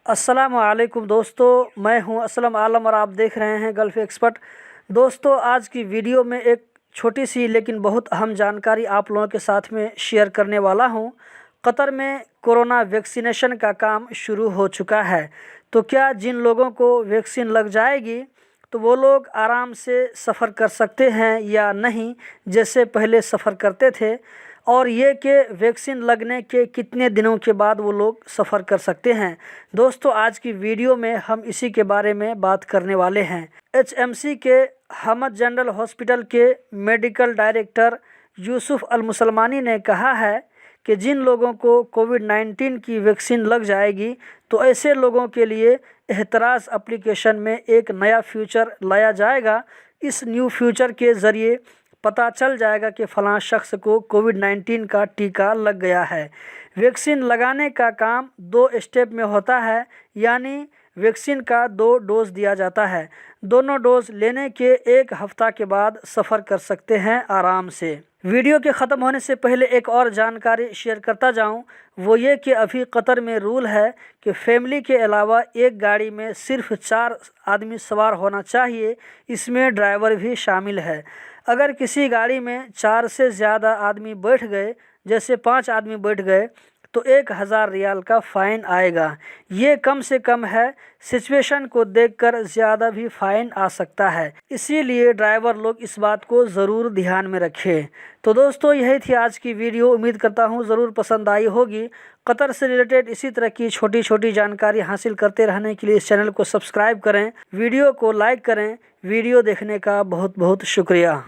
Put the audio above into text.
अस्सलाम वालेकुम दोस्तों, मैं हूं असलम आलम और आप देख रहे हैं गल्फ़ एक्सपर्ट। दोस्तों, आज की वीडियो में एक छोटी सी लेकिन बहुत अहम जानकारी आप लोगों के साथ में शेयर करने वाला हूं। कतर में कोरोना वैक्सीनेशन का काम शुरू हो चुका है। तो क्या जिन लोगों को वैक्सीन लग जाएगी तो वो लोग आराम से सफ़र कर सकते हैं या नहीं, जैसे पहले सफ़र करते थे, और ये कि वैक्सीन लगने के कितने दिनों के बाद वो लोग सफ़र कर सकते हैं। दोस्तों, आज की वीडियो में हम इसी के बारे में बात करने वाले हैं। HMC के हमद जनरल हॉस्पिटल के मेडिकल डायरेक्टर यूसुफ अल मुसलमानी ने कहा है कि जिन लोगों को कोविड-19 की वैक्सीन लग जाएगी तो ऐसे लोगों के लिए एहतराज़ एप्लीकेशन में एक नया फीचर लाया जाएगा। इस न्यू फीचर के ज़रिए पता चल जाएगा कि फ़लाँ शख्स को कोविड-19 का टीका लग गया है। वैक्सीन लगाने का काम 2 स्टेप में होता है, यानी वैक्सीन का 2 डोज दिया जाता है। दोनों डोज लेने के 1 हफ्ता के बाद सफ़र कर सकते हैं आराम से। वीडियो के ख़त्म होने से पहले एक और जानकारी शेयर करता जाऊं, वो ये कि अभी कतर में रूल है कि फैमिली के अलावा एक गाड़ी में सिर्फ 4 आदमी सवार होना चाहिए। इसमें ड्राइवर भी शामिल है। अगर किसी गाड़ी में 4 से ज़्यादा आदमी बैठ गए, जैसे 5 आदमी बैठ गए, तो 1000 रियाल का फ़ाइन आएगा। ये कम से कम है, सिचुएशन को देखकर ज़्यादा भी फ़ाइन आ सकता है, इसीलिए ड्राइवर लोग इस बात को ज़रूर ध्यान में रखें। तो दोस्तों, यही थी आज की वीडियो। उम्मीद करता हूँ ज़रूर पसंद आई होगी। कतर से रिलेटेड इसी तरह की छोटी छोटी जानकारी हासिल करते रहने के लिए इस चैनल को सब्सक्राइब करें, वीडियो को लाइक करें। वीडियो देखने का बहुत बहुत शुक्रिया।